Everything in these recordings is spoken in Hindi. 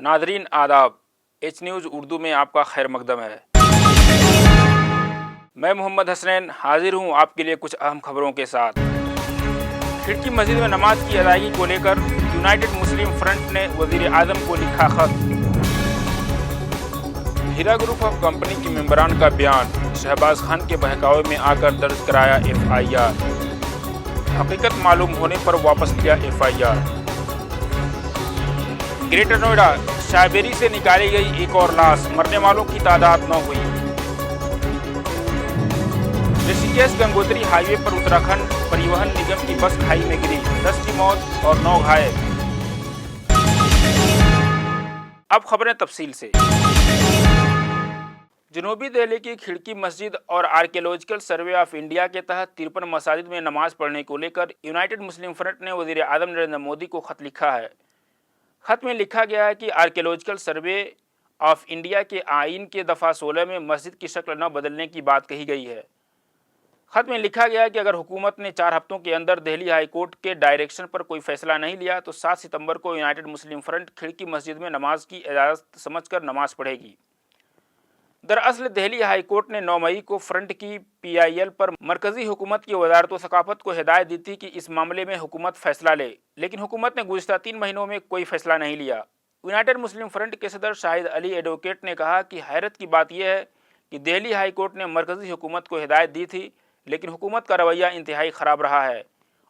नादरीन आदाब, एच न्यूज़ उर्दू में आपका खैर मकदम है। मैं मोहम्मद हसनैन हाजिर हूँ आपके लिए कुछ अहम खबरों के साथ। खिड़की मस्जिद में नमाज की अदायगी को लेकर यूनाइटेड मुस्लिम फ्रंट ने वजीर आजम को लिखा खत। हीरा ग्रुप ऑफ कंपनी के मेंबरान का बयान, शहबाज खान के बहकावे में आकर दर्ज कराया FIR। हकीकत मालूम होने पर वापस लिया FIR। ग्रेटर नोएडा शायबेरी से निकाली गई एक और लाश, मरने वालों की तादाद 9 हुई। ऋषिकेश गंगोत्री हाईवे पर उत्तराखंड परिवहन निगम की बस खाई में गिरी, 10 की मौत और 9 घायल। अब खबरें तफसील से। जनूबी दिल्ली की खिड़की मस्जिद और आर्कियोलॉजिकल सर्वे ऑफ इंडिया के तहत 53 मसाजिद में नमाज पढ़ने को लेकर यूनाइटेड मुस्लिम फ्रंट ने वजीर आजम नरेंद्र मोदी को खत लिखा है। खत में लिखा गया है कि आर्कियोलॉजिकल सर्वे ऑफ इंडिया के आइन के दफ़ा 16 में मस्जिद की शक्ल न बदलने की बात कही गई है। खत में लिखा गया है कि अगर हुकूमत ने 4 हफ्तों के अंदर दिल्ली हाई कोर्ट के डायरेक्शन पर कोई फैसला नहीं लिया तो 7 सितंबर को यूनाइटेड मुस्लिम फ्रंट खिड़की मस्जिद में नमाज की इजाज़त समझकर नमाज पढ़ेगी। दरअसल दिल्ली हाई कोर्ट ने 9 मई को फ्रंट की PIL पर मरकजी हुकूमत की वजारत सकाफत को हिदायत दी थी कि इस मामले में हुकूमत फैसला ले, लेकिन हुकूमत ने गुज़िश्ता 3 महीनों में कोई फैसला नहीं लिया। यूनाइटेड मुस्लिम फ्रंट के सदर शाहिद अली एडवोकेट ने कहा कि हैरत की बात यह है कि दिल्ली हाई कोर्ट ने मरकजी हुकूमत को हिदायत दी थी, लेकिन हुकूमत का रवैया इंतहाई ख़राब रहा है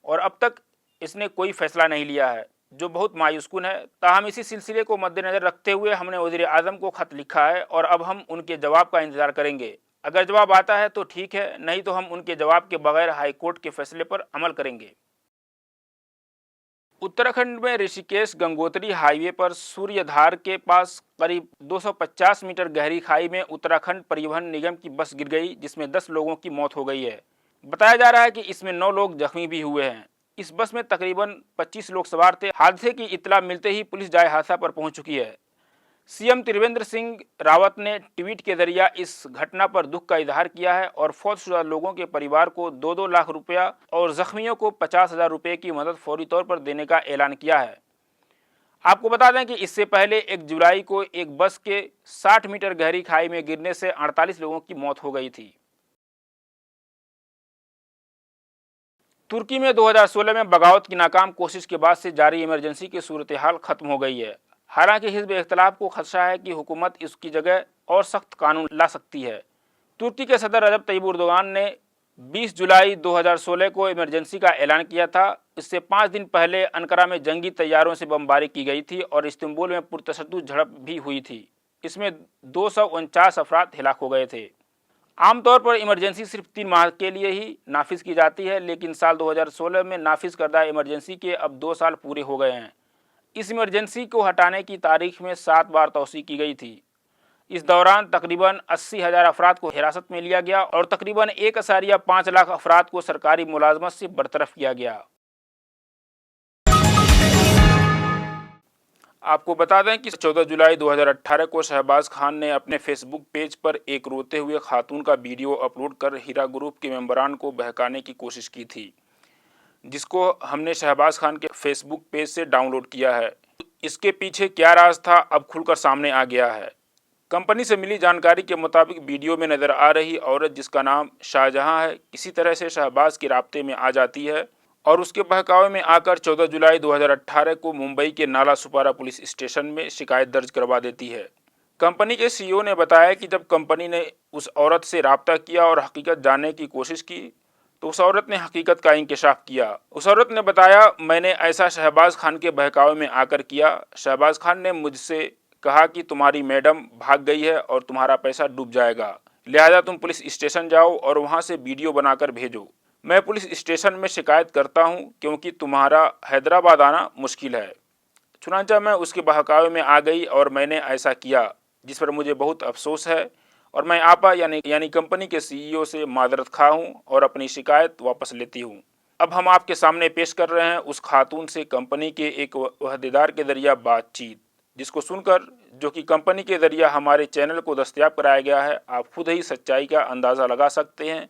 और अब तक इसने कोई फैसला नहीं लिया है, जो बहुत मायूसकुन है। ताहम इसी सिलसिले को मद्देनज़र रखते हुए हमने वज़ीर आज़म को ख़त लिखा है और अब हम उनके जवाब का इंतज़ार करेंगे। अगर जवाब आता है तो ठीक है, नहीं तो हम उनके जवाब के बगैर हाई कोर्ट के फैसले पर अमल करेंगे। उत्तराखंड में ऋषिकेश गंगोत्री हाईवे पर सूर्यधार के पास करीब 250 मीटर गहरी खाई में उत्तराखंड परिवहन निगम की बस गिर गई, जिसमें 10 लोगों की मौत हो गई है। बताया जा रहा है कि इसमें 9 लोग जख्मी भी हुए हैं। इस बस में तकरीबन 25 लोग सवार थे। हादसे की इत्तला मिलते ही पुलिस जाए हादसा पर पहुंच चुकी है। CM त्रिवेंद्र सिंह रावत ने ट्वीट के जरिए इस घटना पर दुख का इजहार किया है और फौतशुदा लोगों के परिवार को 2-2 लाख रुपया और जख्मियों को 50,000 रुपये की मदद फौरी तौर पर देने का ऐलान किया है। आपको बता दें कि इससे पहले 1 जुलाई को एक बस के 60 मीटर गहरी खाई में गिरने से 48 लोगों की मौत हो गई थी। तुर्की में 2016 में बगावत की नाकाम कोशिश के बाद से जारी इमरजेंसी की सूरत हाल खत्म हो गई है। हालांकि हिज़्ब इख्तिलाफ को खदशा है कि हुकूमत इसकी जगह और सख्त कानून ला सकती है। तुर्की के सदर रजब तय्यिब एर्दोगान ने 20 जुलाई 2016 को इमरजेंसी का ऐलान किया था। इससे 5 दिन पहले अंकारा में जंगी तैयारों से बमबारी की गई थी और इस्तांबुल में पुरतशद्दुद झड़प भी हुई थी। इसमें 249 अफराद हिलाक हो गए थे। आमतौर पर इमरजेंसी सिर्फ 3 माह के लिए ही नाफिज की जाती है, लेकिन साल 2016 में नाफिज करदा इमरजेंसी के अब 2 साल पूरे हो गए हैं। इस इमरजेंसी को हटाने की तारीख में 7 बार तौसीक की गई थी। इस दौरान तकरीबन 80,000 अफराद को हिरासत में लिया गया और तकरीबन 1.5 लाख अफराद को सरकारी मुलाजमत से बरतरफ किया गया। आपको बता दें कि 14 जुलाई 2018 को शहबाज खान ने अपने फेसबुक पेज पर एक रोते हुए खातून का वीडियो अपलोड कर हीरा ग्रुप के मेंबरान को बहकाने की कोशिश की थी, जिसको हमने शहबाज खान के फेसबुक पेज से डाउनलोड किया है। इसके पीछे क्या राज था, अब खुलकर सामने आ गया है। कंपनी से मिली जानकारी के मुताबिक वीडियो में नज़र आ रही औरत, जिसका नाम शाहजहां है, किसी तरह से शहबाज के राब्ते में आ जाती है और उसके बहकावे में आकर 14 जुलाई 2018 को मुंबई के नाला सुपारा पुलिस स्टेशन में शिकायत दर्ज करवा देती है। कंपनी के CEO ने बताया कि जब कंपनी ने उस औरत से राब्ता किया और हकीकत जानने की कोशिश की तो उस औरत ने हकीकत का इंकशाफ किया। उस औरत ने बताया, मैंने ऐसा शहबाज खान के बहकावे में आकर किया। शहबाज खान ने मुझसे कहा कि तुम्हारी मैडम भाग गई है और तुम्हारा पैसा डूब जाएगा, लिहाजा तुम पुलिस स्टेशन जाओ और वहाँ से वीडियो बनाकर भेजो। मैं पुलिस स्टेशन में शिकायत करता हूँ क्योंकि तुम्हारा हैदराबाद आना मुश्किल है। चुनांचा मैं उसके बहकावे में आ गई और मैंने ऐसा किया, जिस पर मुझे बहुत अफसोस है और मैं आपा यानी कंपनी के CEO से माजरत खा हूँ और अपनी शिकायत वापस लेती हूँ। अब हम आपके सामने पेश कर रहे हैं उस खातून से कंपनी के एक वहदेदार के ज़रिए बातचीत, जिसको सुनकर, जो कि कंपनी के ज़रिए हमारे चैनल को दस्तयाब कराया गया है, आप खुद ही सच्चाई का अंदाज़ा लगा सकते हैं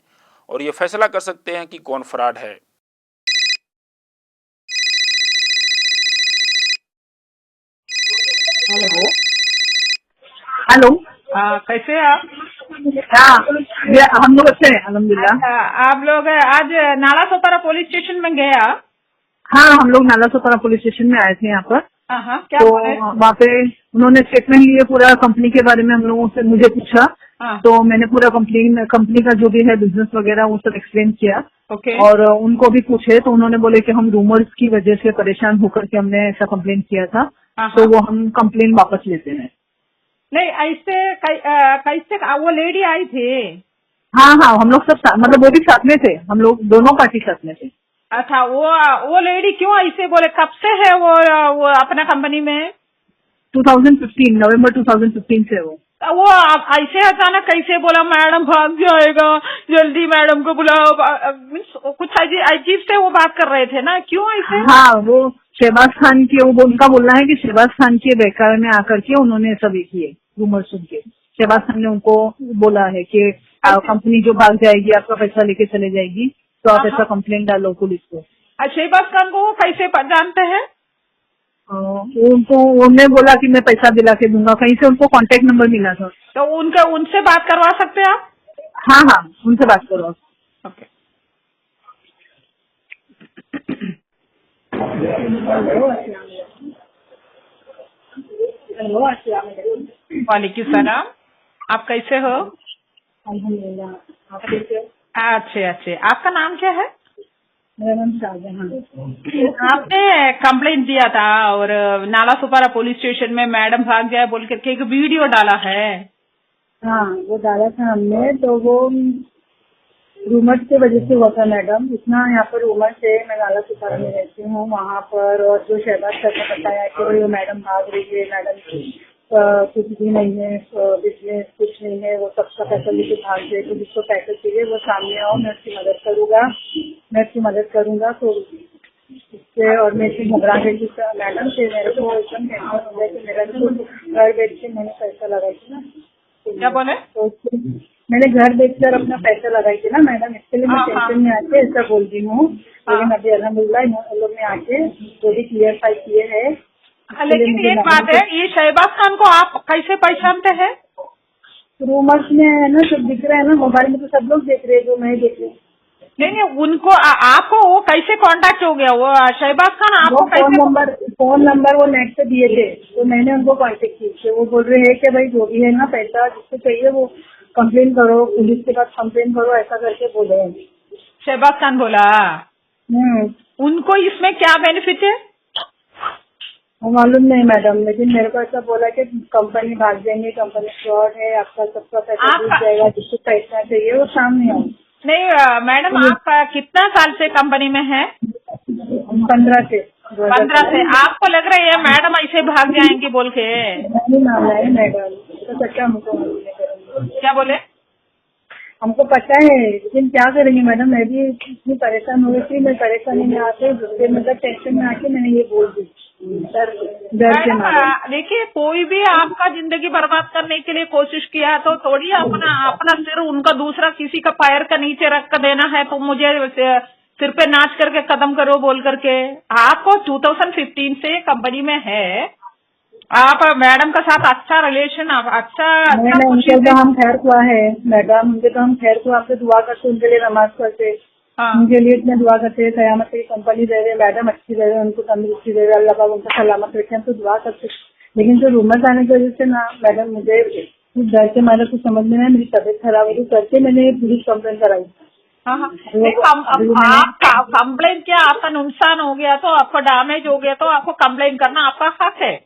और ये फैसला कर सकते हैं कि कौन फ्रॉड है। हेलो। हेलो। कैसे हैं आप? हाँ, ये हम लोग अच्छे हैं अल्हम्दुलिल्लाह। अच्छा, आप लोग आज नाला सोपारा पुलिस स्टेशन में गए आप? हाँ, हम लोग नाला सोपारा पुलिस स्टेशन में आए थे यहाँ पर। हाँ, क्या तो बोले? वहाँ पे उन्होंने स्टेटमेंट लिए, पूरा कंपनी के बारे में हम लोगों से मुझे पूछा। हाँ। तो मैंने पूरा कंपनी का जो भी है बिजनेस वगैरह वो सब एक्सप्लेन किया। ओके। और उनको भी पूछे तो उन्होंने बोले कि हम रूमर्स की वजह से परेशान होकर के हमने ऐसा कंप्लेन किया था, तो वो हम कंप्लेन वापस लेते हैं। नहीं, ऐसे कैसे वो लेडी आई थी? हाँ हाँ, हम लोग सब मतलब वो भी साथ में थे, हम लोग दोनों पार्टी साथ में थे। अच्छा, वो लेडी क्यों ऐसे बोले? कब से है वो अपना कंपनी में? 2015 नवंबर 2015 से वो ऐसे अचानक कैसे बोला मैडम भाग जाएगा, जल्दी मैडम को बुलाओ? मीन्स कुछ अजीब से वो बात कर रहे थे ना, क्यों ऐसे? हाँ, वो शहबाज खान की, वो उनका बोलना है कि शहबाज खान के बहकावे में आकर के उन्होंने सब ये किए, रूमर सुन के। शहबाज खान ने उनको बोला है कि कंपनी जो भाग जाएगी, आपका पैसा लेके चले जाएगी, तो आप ऐसा कंप्लेंट डालो पुलिस को। शहबाज खान को वो कैसे जानते हैं? उनको उन्होंने बोला कि मैं पैसा दिला के दूंगा, कहीं से उनको कांटेक्ट नंबर मिला था। तो उनसे बात करवा सकते हैं आप? हाँ हाँ, उनसे बात करो। ओके। वालेकुम सलाम। आप कैसे हो? अल्हम्दुलिल्लाह। अच्छे अच्छे। आपका नाम क्या है? मेरा नाम शाहजहां। आपने कंप्लेंट दिया था और नाला सुपारा पुलिस स्टेशन में मैडम भाग जाए बोल करके एक वीडियो डाला है। हाँ, वो डाला था हमने, तो वो रूमर्स की वजह से हुआ था मैडम। इतना यहाँ पर रूमर्स है, मैं नाला सुपारा में रहती हूँ वहाँ पर, और जो शहबाज सर ने बताया कि वो मैडम भाग रही है, मैडम कुछ भी नहीं है, बिजनेस कुछ नहीं है, वो सबका पैसा लेके भाग गए, तो जिसको पैसे चाहिए वो सामने आओ, मैं उसकी मदद करूँगा। तो इससे और मैं इतनी घबरा गई थी मैडम से, मेरे को एकदम टेंशन हो गया कि मेरा तो घर बैठ के मैंने पैसा लगाई थी ना। क्या बोले? तो मैंने घर देखकर अपना पैसा लगाई थी ना मैडम, इसके लिए मैं टेंशन में आके ऐसा बोल रही हूँ। लेकिन अभी अल्हम्दुलिल्लाह इन लोग ने आके जो भी क्लियरफाई किए है। लेकिन एक बात है, ये शहबाज खान को आप कैसे पहचानते हैं? रूमर्स में है ना, सब दिख रहा है ना, मोबाइल में तो सब लोग देख रहे हैं, जो मैं देख रही हूँ। नहीं, उनको आपको वो कैसे कांटेक्ट हो गया? वो शहबाज खान आपको कैसे? फोन नंबर वो नेट से दिए थे, तो मैंने उनको कांटेक्ट किया। वो बोल रहे हैं कि भाई जो भी है ना पैसा जिसको चाहिए वो कंप्लेन करो, पुलिस के पास कंप्लेन करो, ऐसा करके बोले हैं। शहबाज खान बोला। उनको इसमें क्या बेनिफिट है? वो मालूम नहीं मैडम, लेकिन मेरे को ऐसा बोला कि कंपनी भाग जाएंगे, कंपनी फ्रॉड है, आपका सबका पैसा डूब जाएगा, जिसको पैसा चाहिए वो सामने आओ। नहीं मैडम, आप कितना साल से कंपनी में है? 15 से। 15 से। आपको लग रहा है मैडम ऐसे भाग जाएंगी बोल के? नहीं मामला है मैडम, तो सच्चा हमको मालूम नहीं करेंगे। क्या बोले? हमको पता है, लेकिन क्या करेंगे मैडम, मैं भी इतनी परेशान हो गई थी, मैं परेशानी में आके गुस्से मतलब टेंशन में आके मैंने ये बोल दी डर के मारे। देखिए, कोई भी आपका जिंदगी बर्बाद करने के लिए कोशिश किया तो थोड़ी अपना सिर उनका दूसरा किसी का पैर का नीचे रख कर देना है, तो मुझे सिर पे नाच करके कदम करो बोल करके। आपको 2015 से कंपनी में है, आप मैडम के साथ अच्छा रिलेशन, अच्छा उनके तो हम खैर हुआ है मैडम, उनके तो हम खैर हुआ, आपसे दुआ करते, उनके लिए नमाज पढ़ते, उनके लिए इतने दुआ करते हैं, कयामत की कंपनी दे रहे, मैडम अच्छी दे रहे, उनको तंदुरुस्ती दे रहे, अल्लाह पाक उनका सलामत रखे, हम तो दुआ करते। लेकिन जो रूमर्स आने की वजह से ना मैडम, मुझे डर के मारे कुछ समझ में नहीं, मेरी तबीयत खराब हुई करके मैंने पुलिस कंप्लेन कराई। आप कंप्लेन किया, आपका नुकसान हो गया तो, आपको डैमेज हो गया तो आपको कंप्लेन करना आपका हक है।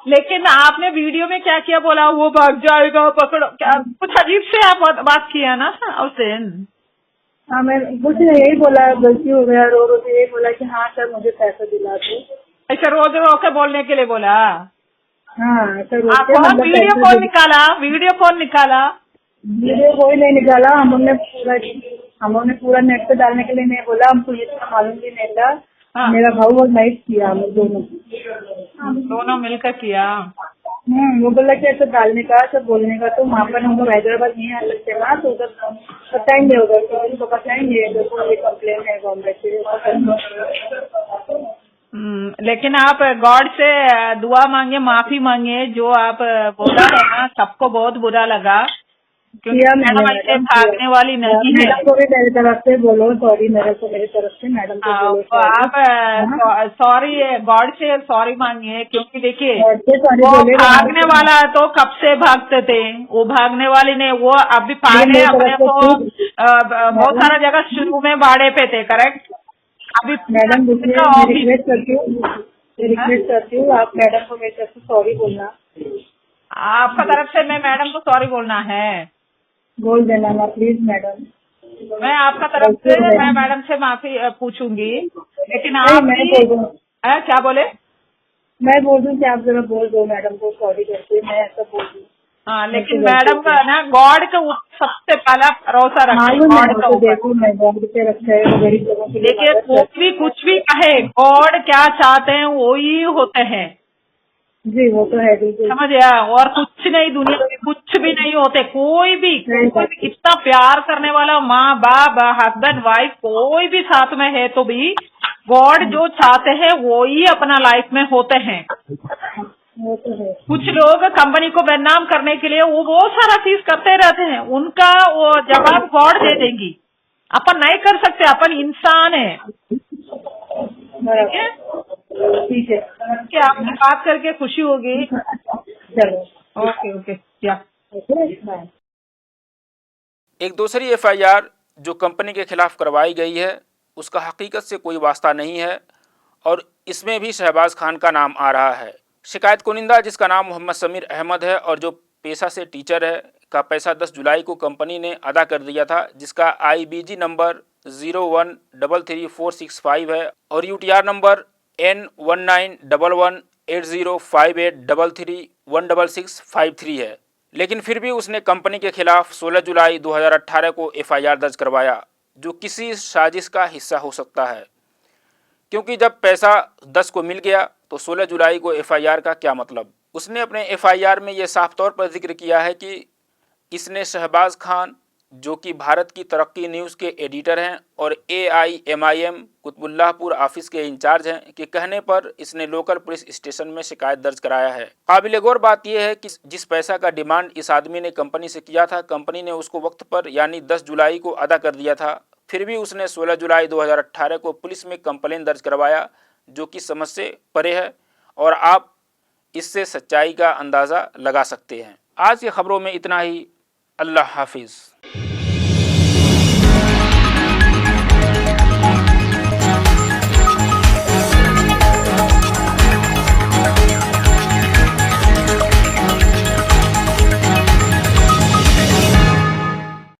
लेकिन आपने वीडियो में क्या किया, बोला वो भाग जाएगा पकड़ो, क्या कुछ अजीब से आप बात किया ना उस दिन? हाँ, मैं कुछ नहीं, यही बोला गलती हो गया, रो रो के यही बोला कि हाँ सर मुझे पैसा दिला दो। ऐसा रो के बोलने के लिए बोला? हाँ, ऐसा रो के। कौन वीडियो कौन निकाला? वीडियो कौन निकाला? वीडियो कोई नहीं निकाला, हमने पूरा नेट पे डालने के लिए नहीं बोला, हमको ये तो मालूम भी नहीं था। मेरा भाऊ और नाइट किया, हम दोनों मिलकर किया। वो बोला कि ऐसा डालने का, सब बोलने का, तो वहाँ पर हमको हैदराबाद नहीं आ सकते ना, तो उधर बताएंगे, उधर तो बताएंगे ये कंप्लेन है बॉम्बे से। लेकिन आप गॉड से दुआ मांगे, माफी मांगे। जो आप बोला है ना, सबको बहुत बुरा लगा, क्योंकि किया मैंने मैडम ऐसे मैडम, भागने वाली नहीं है। मैडम को भी मेरी तरफ से बोलो सॉरी, मेरी तरफ से मैडम को बोलो तो सॉरी। आप सॉरी, गॉड से सॉरी मांगिए, क्योंकि देखिए सॉरी वो बोले भागने वाला तो कब से भागते थे, वो भागने वाली ने, वो अभी पाले मेरी अपने तरफ से को बहुत सारा जगह शुरू में बाड़े पे थे, करेक्ट। अभी मैडम देखिए, मैं ऑफिस रिक्वेस्ट करती हूँ आप मैडम को मेरी तरफ से सॉरी बोलना। आपका तरफ से मैं मैडम को सॉरी बोलना है। बोल देना ना प्लीज मैडम। मैं आपका तरफ से मैं मैडम से माफी पूछूंगी, लेकिन आप मैं भी बोल दूँ, क्या बोले? मैं बोल दूँ कि आप जरा बोल दो मैडम को सॉरी करके, मैं ऐसा बोल दूँ। हाँ, लेकिन मैडम का ना गॉड के ऊपर सबसे पहला भरोसा रखें, गॉड का ऊपर। देखो मैं गॉड पे रखा है, गरीब लोगों के लिए देखिए, मदद कोई भी कुछ भी कहे, गॉड क्या चाहते हैं वो ही होते हैं, जी वो तो है बिल्कुल। समझ गया। और कुछ नहीं, दुनिया में कुछ भी नहीं होते। कोई भी इतना प्यार करने वाला माँ बाप, हस्बैंड वाइफ, कोई भी साथ में है तो भी गॉड जो चाहते हैं वो ही अपना लाइफ में होते हैं। वो तो है। कुछ लोग कंपनी को बदनाम करने के लिए वो बहुत सारा चीज करते रहते हैं, उनका वो जवाब गॉड दे देंगी। अपन नहीं कर सकते, अपन इंसान है। ठीक है, कि आपसे बात करके खुशी होगी। चलो ओके ओके, या बाय। एक दूसरी एफआईआर जो कंपनी के खिलाफ करवाई गई है उसका हकीकत से कोई वास्ता नहीं है और इसमें भी शहबाज खान का नाम आ रहा है। शिकायत कुनिंदा, जिसका नाम मोहम्मद समीर अहमद है और जो पेशा से टीचर है, का पैसा 10 जुलाई को कंपनी ने अदा कर दिया था, जिसका IBG नंबर 01333465 है और UTR नंबर N1911805833316653 है। लेकिन फिर भी उसने कंपनी के खिलाफ 16 जुलाई 2018 को FIR दर्ज करवाया, जो किसी साजिश का हिस्सा हो सकता है, क्योंकि जब पैसा 10 को मिल गया तो 16 जुलाई को FIR का क्या मतलब। उसने अपने FIR में ये साफ तौर पर जिक्र किया है कि इसने शहबाज खान, जो कि भारत की तरक्की न्यूज़ के एडिटर हैं और AIMIM कुतुबुल्लाहपुर ऑफिस के इंचार्ज हैं, के कहने पर इसने लोकल पुलिस स्टेशन में शिकायत दर्ज कराया है। काबिल गौर बात यह है कि जिस पैसा का डिमांड इस आदमी ने कंपनी से किया था, कंपनी ने उसको वक्त पर यानी 10 जुलाई को अदा कर दिया था। फिर भी उसने 16 जुलाई 2018 को पुलिस में कंप्लेन दर्ज करवाया, जो कि समझ से परे है और आप इससे सच्चाई का अंदाज़ा लगा सकते हैं। आज की खबरों में इतना ही। अल्लाह हाफिज़।